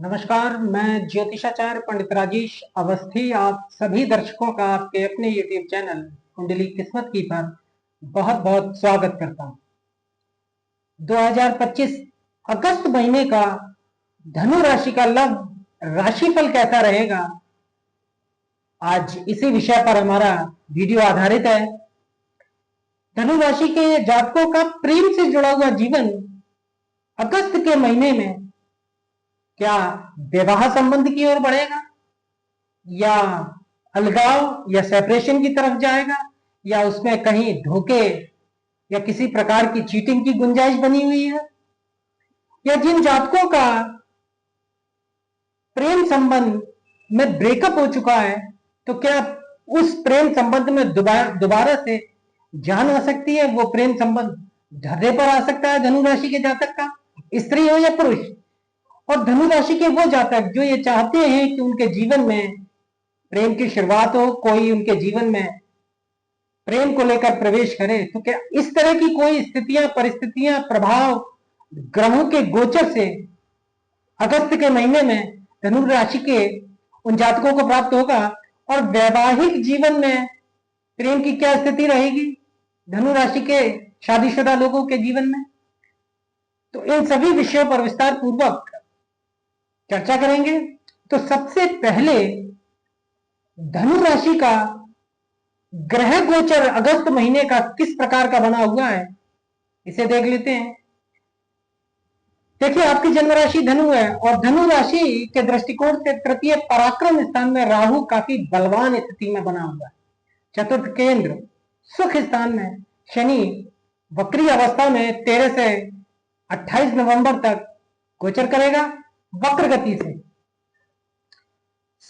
नमस्कार, मैं ज्योतिषाचार्य पंडित राजेश अवस्थी आप सभी दर्शकों का आपके अपने यूट्यूब चैनल कुंडली किस्मत की पर बहुत बहुत स्वागत करता हूं। 2025 अगस्त महीने का धनु राशि का राशिफल कैसा रहेगा, आज इसी विषय पर हमारा वीडियो आधारित है। धनु राशि के जातकों का प्रेम से जुड़ा हुआ जीवन अगस्त के महीने में क्या विवाह संबंध की ओर बढ़ेगा या अलगाव या सेपरेशन की तरफ जाएगा या उसमें कहीं धोखे या किसी प्रकार की चीटिंग की गुंजाइश बनी हुई है, या जिन जातकों का प्रेम संबंध में ब्रेकअप हो चुका है तो क्या उस प्रेम संबंध में दोबारा से जान आ सकती है, वो प्रेम संबंध ढर्रे पर आ सकता है धनु राशि के जातक का, स्त्री हो या पुरुष। और धनु राशि के वो जातक जो ये चाहते हैं कि उनके जीवन में प्रेम की शुरुआत हो, कोई उनके जीवन में प्रेम को लेकर प्रवेश करे, तो क्या इस तरह की कोई स्थितियां, परिस्थितियां, प्रभाव ग्रहों के गोचर से अगस्त के महीने में धनु राशि के उन जातकों को प्राप्त होगा। और वैवाहिक जीवन में प्रेम की क्या स्थिति रहेगी धनु राशि के शादीशुदा लोगों के जीवन में, तो इन सभी विषयों पर विस्तार पूर्वक चर्चा करेंगे। तो सबसे पहले धनु राशि का ग्रह गोचर अगस्त महीने का किस प्रकार का बना हुआ है, इसे देख लेते हैं। देखिए, आपकी जन्म राशि धनु है और धनु राशि के दृष्टिकोण से तृतीय पराक्रम स्थान में राहु काफी बलवान स्थिति में बना हुआ है। चतुर्थ केंद्र सुख स्थान में शनि वक्री अवस्था में 13 से 28 नवंबर तक गोचर करेगा वक्र गति से।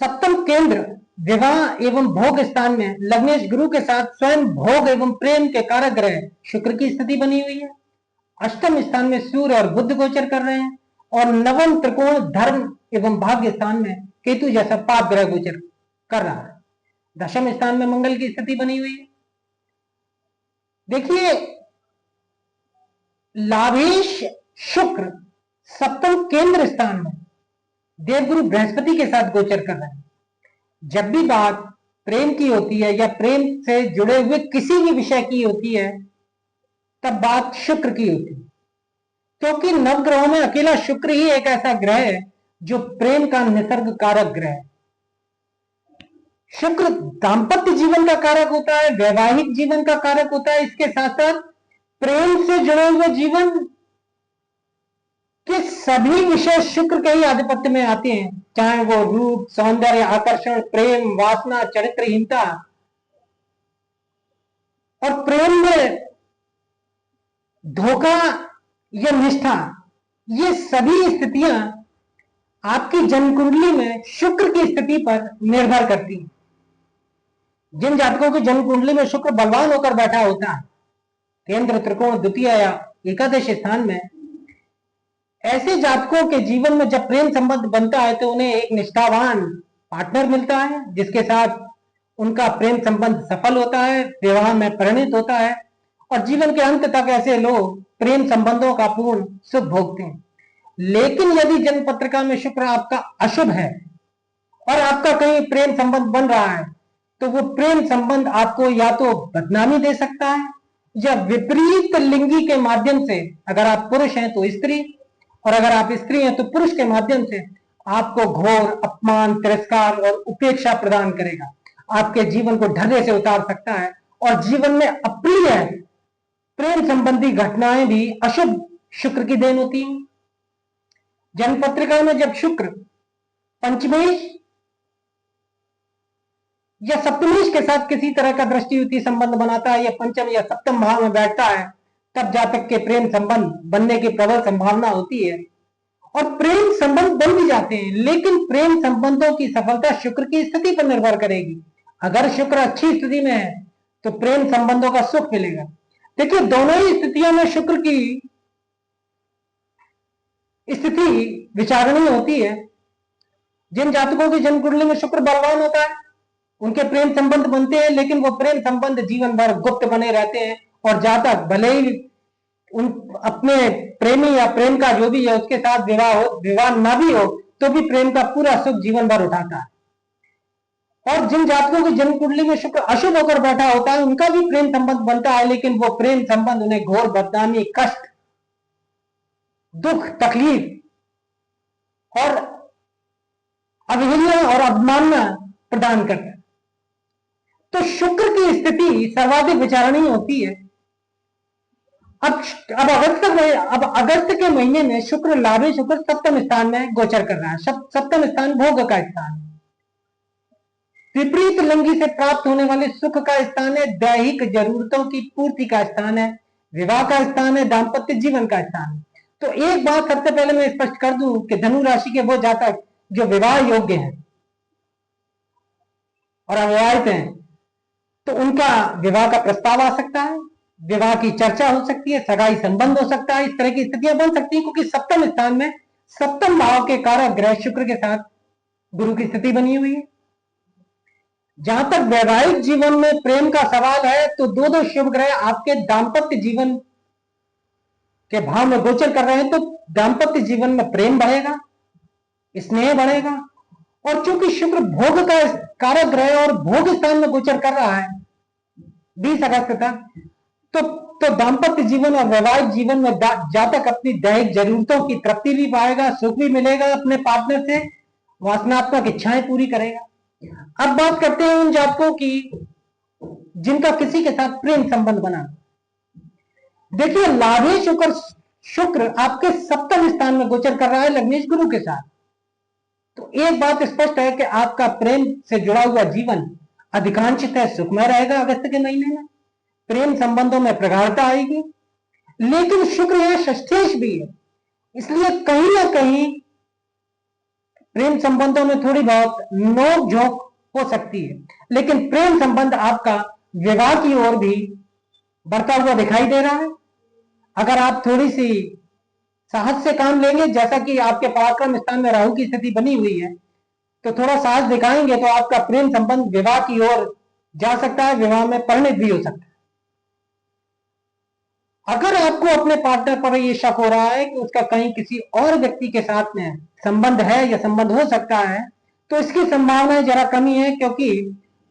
सप्तम केंद्र विवाह एवं भोग स्थान में लग्नेश गुरु के साथ स्वयं भोग एवं प्रेम के कारक ग्रह शुक्र की स्थिति बनी हुई है। अष्टम स्थान में सूर्य और बुध गोचर कर रहे हैं और नवम त्रिकोण धर्म एवं भाग्य स्थान में केतु जैसा पाप ग्रह गोचर कर रहा है। दशम स्थान में मंगल की स्थिति बनी हुई है। देखिए, लाभेश शुक्र सप्तम केंद्र स्थान में देवगुरु बृहस्पति के साथ गोचर कर रहे हैं। जब भी बात प्रेम की होती है या प्रेम से जुड़े हुए किसी भी विषय की होती है तब बात शुक्र की होती है, क्योंकि नवग्रहों में अकेला शुक्र ही एक ऐसा ग्रह है जो प्रेम का निसर्ग कारक ग्रह है। शुक्र दाम्पत्य जीवन का कारक होता है, वैवाहिक जीवन का कारक होता है, इसके साथ साथ प्रेम से जुड़े हुए जीवन के सभी विषय शुक्र के ही आधिपत्य में आते हैं, चाहे वो रूप, सौंदर्य, आकर्षण, प्रेम, वासना, चरित्रहीनता। और प्रेम में धोखा या निष्ठा, ये सभी स्थितियां आपकी जन्म कुंडली में शुक्र की स्थिति पर निर्भर करती हैं। जिन जातकों की जन्म कुंडली में शुक्र बलवान होकर बैठा होता है केंद्र, त्रिकोण, द्वितीय या एकादश स्थान में, ऐसे जातकों के जीवन में जब प्रेम संबंध बनता है तो उन्हें एक निष्ठावान पार्टनर मिलता है जिसके साथ उनका प्रेम संबंध सफल होता है, विवाह में परिणित होता है और जीवन के अंत तक ऐसे लोग प्रेम संबंधों का पूर्ण सुख भोगते हैं। लेकिन यदि जन्म पत्रिका में शुक्र आपका अशुभ है और आपका कहीं प्रेम संबंध बन रहा है तो वो प्रेम संबंध आपको या तो बदनामी दे सकता है या विपरीत लिंगी के माध्यम से, अगर आप पुरुष हैं तो स्त्री और अगर आप स्त्री हैं तो पुरुष के माध्यम से आपको घोर अपमान, तिरस्कार और उपेक्षा प्रदान करेगा, आपके जीवन को ढर्रे से उतार सकता है और जीवन में अप्रिय प्रेम संबंधी घटनाएं भी अशुभ शुक्र की देन होती हैं। जन्म पत्रिका में जब शुक्र पंचमेश या सप्तमेश के साथ किसी तरह का दृष्टि युति संबंध बनाता है या पंचम या सप्तम भाव में बैठता है तब जातक के प्रेम संबंध बनने की प्रबल संभावना होती है और प्रेम संबंध बन भी जाते हैं। लेकिन प्रेम संबंधों की सफलता शुक्र की स्थिति पर निर्भर करेगी। अगर शुक्र अच्छी स्थिति में है तो प्रेम संबंधों का सुख मिलेगा। देखिए, दोनों ही स्थितियों में शुक्र की स्थिति विचारणीय होती है। जिन जातकों की जन्म कुंडली में शुक्र बलवान होता है उनके प्रेम संबंध बनते हैं, लेकिन वो प्रेम संबंध जीवन भर गुप्त बने रहते हैं और जातक भले ही उन अपने प्रेमी या प्रेम का जो भी है उसके साथ विवाह ना भी हो तो भी प्रेम का पूरा सुख जीवन भर उठाता है। और जिन जातकों की जन्म कुंडली में शुक्र अशुभ होकर बैठा होता है उनका भी प्रेम संबंध बनता है, लेकिन वो प्रेम संबंध उन्हें घोर बदनामी, कष्ट, दुख, तकलीफ और अवहेलना और अवमानना प्रदान करता है। तो शुक्र की स्थिति सर्वाधिक विचारणीय होती है। अब अगस्त के महीने में शुक्र लाभे शुक्र सप्तम स्थान में गोचर कर रहा है। सप्तम स्थान भोग का स्थान है, विपरीत लिंगी से प्राप्त होने वाले सुख का स्थान है, दैहिक जरूरतों की पूर्ति का स्थान है, विवाह का स्थान है, दाम्पत्य जीवन का स्थान है। तो एक बात सबसे पहले मैं स्पष्ट कर दूं कि धनु राशि के वो जातक जो विवाह योग्य हैं और अविवाहित हैं, तो उनका विवाह का प्रस्ताव आ सकता है, विवाह की चर्चा हो सकती है, सगाई संबंध हो सकता है, इस तरह की स्थितियां बन सकती है, क्योंकि सप्तम स्थान में सप्तम भाव के कारक ग्रह शुक्र के साथ गुरु की स्थिति बनी हुई है। जहां तक वैवाहिक जीवन में प्रेम का सवाल है, तो दो शुभ ग्रह आपके दाम्पत्य जीवन के भाव में गोचर कर रहे हैं, तो दाम्पत्य जीवन में प्रेम बढ़ेगा, स्नेह बढ़ेगा। और चूंकि शुक्र भोग का कारक ग्रह और भोग स्थान में गोचर कर रहा है 20 अगस्त तक, तो दाम्पत्य जीवन और वैवाहिक जीवन में जातक अपनी दैहिक जरूरतों की तृप्ति भी पाएगा, सुख भी मिलेगा, अपने पार्टनर से वासनात्मक इच्छाएं पूरी करेगा। अब बात करते हैं उन जातकों की जिनका किसी के साथ प्रेम संबंध बना। देखिए, लाभे शुक्र आपके सप्तम स्थान में गोचर कर रहा है लग्नेश गुरु के साथ। तो एक बात स्पष्ट है कि आपका प्रेम से जुड़ा हुआ जीवन अधिकांशतः सुखमय रहेगा। अगस्त के महीने में प्रेम संबंधों में प्रगाढ़ता आएगी, लेकिन शुक्र यह षष्ठेश भी है, इसलिए कहीं ना कहीं प्रेम संबंधों में थोड़ी बहुत नोक झोंक हो सकती है, लेकिन प्रेम संबंध आपका विवाह की ओर भी बढ़ता हुआ दिखाई दे रहा है। अगर आप थोड़ी सी साहस से काम लेंगे, जैसा कि आपके पराक्रम स्थान में राहु की स्थिति बनी हुई है, तो थोड़ा साहस दिखाएंगे तो आपका प्रेम संबंध विवाह की ओर जा सकता है, विवाह में परिणित भी हो सकता है। अगर आपको अपने पार्टनर पर यह शक हो रहा है कि उसका कहीं किसी और व्यक्ति के साथ में संबंध है या संबंध हो सकता है, तो इसकी संभावना जरा कमी है, क्योंकि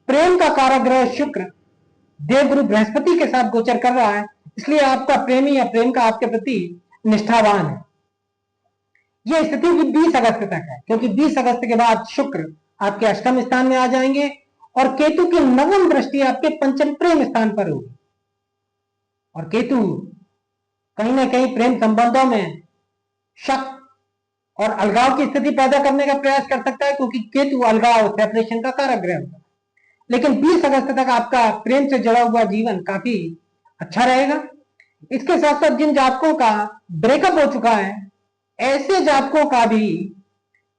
प्रेम का कारक ग्रह शुक्र देवगुरु बृहस्पति के साथ गोचर कर रहा है, इसलिए आपका प्रेमी या प्रेम का आपके प्रति निष्ठावान है। यह स्थिति 20 अगस्त तक है, क्योंकि 20 अगस्त के बाद शुक्र आपके अष्टम स्थान में आ जाएंगे और केतु की नवम दृष्टि आपके पंचम प्रेम स्थान पर होगी। और केतु कहीं ना कहीं प्रेम संबंधों में शक और अलगाव की स्थिति पैदा करने का प्रयास कर सकता है, क्योंकि केतु अलगाव, सेपरेशन का कारक ग्रह होता है। लेकिन 20 अगस्त तक आपका प्रेम से जुड़ा हुआ जीवन काफी अच्छा रहेगा। इसके साथ साथ जिन जातकों का ब्रेकअप हो चुका है, ऐसे जातकों का भी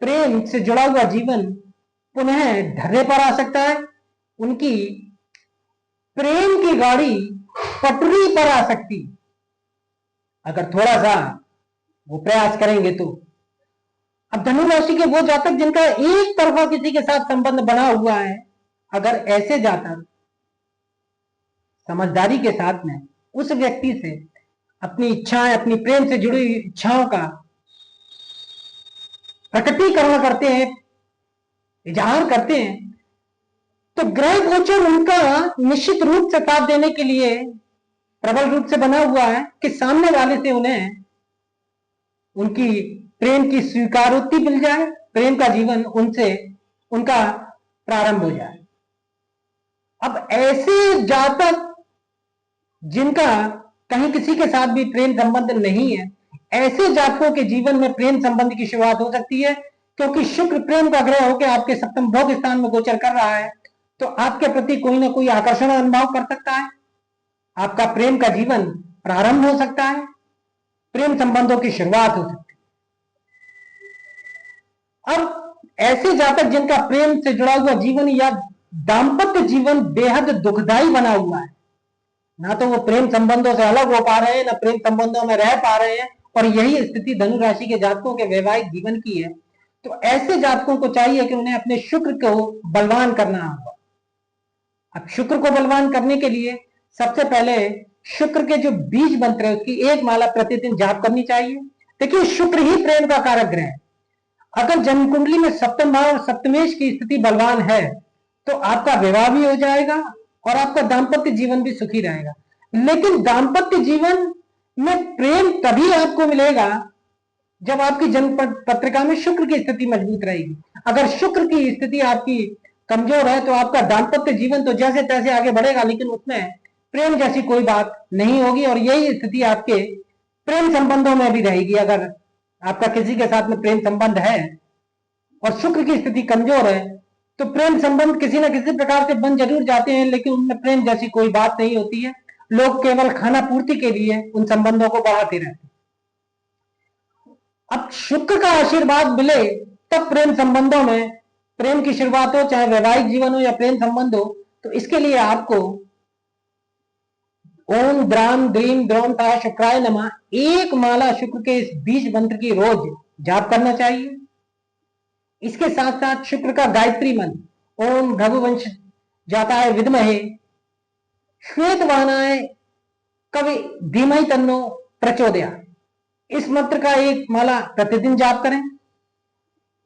प्रेम से जुड़ा हुआ जीवन पुनः ढर्रे पर आ सकता है। उनकी प्रेम की गाड़ी पटरी पर आ सकती, अगर थोड़ा सा वो प्रयास करेंगे तो। अब धनु राशि के वो जातक जिनका एक तरफा किसी के साथ संबंध बना हुआ है, अगर ऐसे जातक समझदारी के साथ में उस व्यक्ति से अपनी इच्छाएं, अपनी प्रेम से जुड़ी इच्छाओं का प्रकटीकरण करते हैं, इजहार करते हैं, तो ग्रह गोचर उनका निश्चित रूप से साथ देने के लिए प्रबल रूप से बना हुआ है कि सामने वाले से उन्हें उनकी प्रेम की स्वीकारोक्ति मिल जाए, प्रेम का जीवन उनसे उनका प्रारंभ हो जाए। अब ऐसे जातक जिनका कहीं किसी के साथ भी प्रेम संबंध नहीं है, ऐसे जातकों के जीवन में प्रेम संबंध की शुरुआत हो सकती है, क्योंकि शुक्र प्रेम का ग्रह होकर आपके सप्तम भोग स्थान में गोचर कर रहा है, तो आपके प्रति कोई ना कोई आकर्षण अनुभव कर सकता है, आपका प्रेम का जीवन प्रारंभ हो सकता है, प्रेम संबंधों की शुरुआत हो सकती है। अब ऐसे जातक जिनका प्रेम से जुड़ा हुआ जीवन या दाम्पत्य जीवन बेहद दुखदायी बना हुआ है, ना तो वो प्रेम संबंधों से अलग हो पा रहे हैं, ना प्रेम संबंधों में रह पा रहे हैं, और यही स्थिति धनु राशि के जातकों के वैवाहिक जीवन की है, तो ऐसे जातकों को चाहिए कि उन्हें अपने शुक्र को बलवान करना होगा। अब शुक्र को बलवान करने के लिए सबसे पहले शुक्र के जो बीज मंत्र है उसकी एक माला प्रतिदिन जाप करनी चाहिए। देखिए, शुक्र ही प्रेम का कारक ग्रह है। अगर जन्म कुंडली में सप्तम भाव और सप्तमेश की स्थिति बलवान है तो आपका विवाह भी हो जाएगा और आपका दाम्पत्य जीवन भी सुखी रहेगा। लेकिन दाम्पत्य जीवन में प्रेम तभी आपको मिलेगा जब आपकी जन्म पत्रिका में शुक्र की स्थिति मजबूत रहेगी। अगर शुक्र की स्थिति आपकी कमजोर है तो आपका दाम्पत्य जीवन तो जैसे तैसे आगे बढ़ेगा, लेकिन उसमें प्रेम जैसी कोई बात नहीं होगी। और यही स्थिति आपके प्रेम संबंधों में भी रहेगी। अगर आपका किसी के साथ में प्रेम संबंध है और शुक्र की स्थिति कमजोर है तो प्रेम संबंध किसी न किसी प्रकार से बन जरूर जाते हैं, लेकिन उनमें प्रेम जैसी कोई बात नहीं होती है। लोग केवल खाना पूर्ति के लिए उन संबंधों को बढ़ाते रहते हैं। अब शुक्र का आशीर्वाद मिले तब प्रेम संबंधों में प्रेम की शुरुआत हो, चाहे वैवाहिक जीवन हो या प्रेम संबंध हो। तो इसके लिए आपको ओम द्राम द्रीम द्रोम ता शुक्राय नमः एक माला शुक्र के इस बीज मंत्र की रोज जाप करना चाहिए। इसके साथ साथ शुक्र का गायत्री मंत्र ओम रघुवंश जाताय विद्महे श्वेतवाहनाय कवि धीमहि तन्नो प्रचोदयात्, इस मंत्र का एक माला प्रतिदिन जाप करें।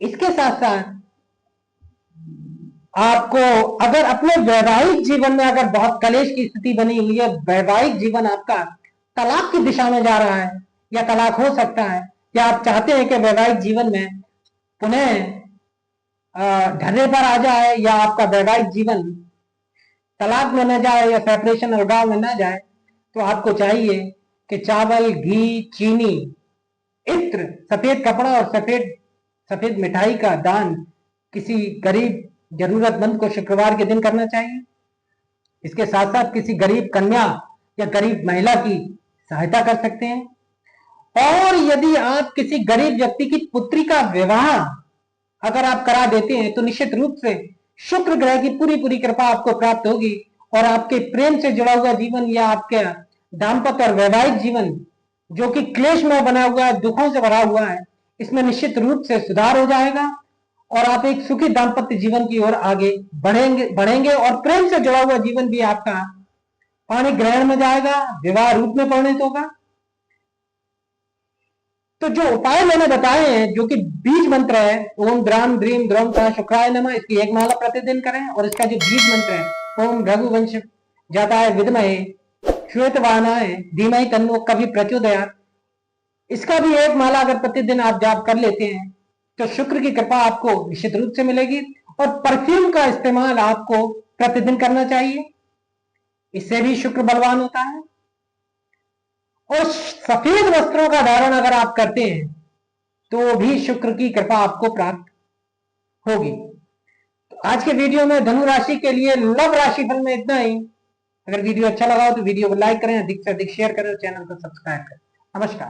इसके साथ साथ आपको अगर अपने वैवाहिक जीवन में अगर बहुत कलेश की स्थिति बनी हुई है, वैवाहिक जीवन आपका तलाक की दिशा में जा रहा है या तलाक हो सकता है, या आप चाहते हैं कि वैवाहिक जीवन में पुनः ढर्रे पर आ जाए या आपका वैवाहिक जीवन तलाक में न जाए या सेपरेशन अलगाव में न जाए, तो आपको चाहिए कि चावल, घी, चीनी, इत्र, सफेद कपड़ा और सफेद मिठाई का दान किसी गरीब जरूरतमंद को शुक्रवार के दिन करना चाहिए। इसके साथ साथ किसी गरीब कन्या या गरीब महिला की सहायता कर सकते हैं। और यदि आप किसी गरीब व्यक्ति की पुत्री का विवाह अगर आप करा देते हैं तो निश्चित रूप से शुक्र ग्रह की पूरी कृपा आपको प्राप्त होगी और आपके प्रेम से जुड़ा हुआ जीवन या आपके दाम्पत्य और वैवाहिक जीवन जो कि क्लेश में बना हुआ है, दुखों से भरा हुआ है, इसमें निश्चित रूप से सुधार हो जाएगा और आप एक सुखी दाम्पत्य जीवन की ओर आगे बढ़ेंगे और प्रेम से जुड़ा हुआ जीवन भी आपका पाणी ग्रहण में जाएगा, विवाह रूप में परिणित होगा। तो जो उपाय मैंने बताए हैं, जो कि बीज मंत्र है ओम द्राम द्रीम द्रोम ता शुक्राय नमः, इसकी एक माला प्रतिदिन करें। और इसका जो बीज मंत्र है ओम रघुवंश जाताय विद्महे श्वेतवाहनाय धीमहि तन्नो कवि प्रचोदयात्, इसका भी एक माला अगर प्रतिदिन आप जाप कर लेते हैं तो शुक्र की कृपा आपको निश्चित रूप से मिलेगी। और परफ्यूम का इस्तेमाल आपको प्रतिदिन करना चाहिए, इससे भी शुक्र बलवान होता है। और सफेद वस्त्रों का धारण अगर आप करते हैं तो भी शुक्र की कृपा आपको प्राप्त होगी। तो आज के वीडियो में धनु राशि के लिए लव राशि फल में इतना ही। अगर वीडियो अच्छा लगा हो तो वीडियो को लाइक करें, अधिक से अधिक शेयर करें और चैनल को सब्सक्राइब करें। नमस्कार।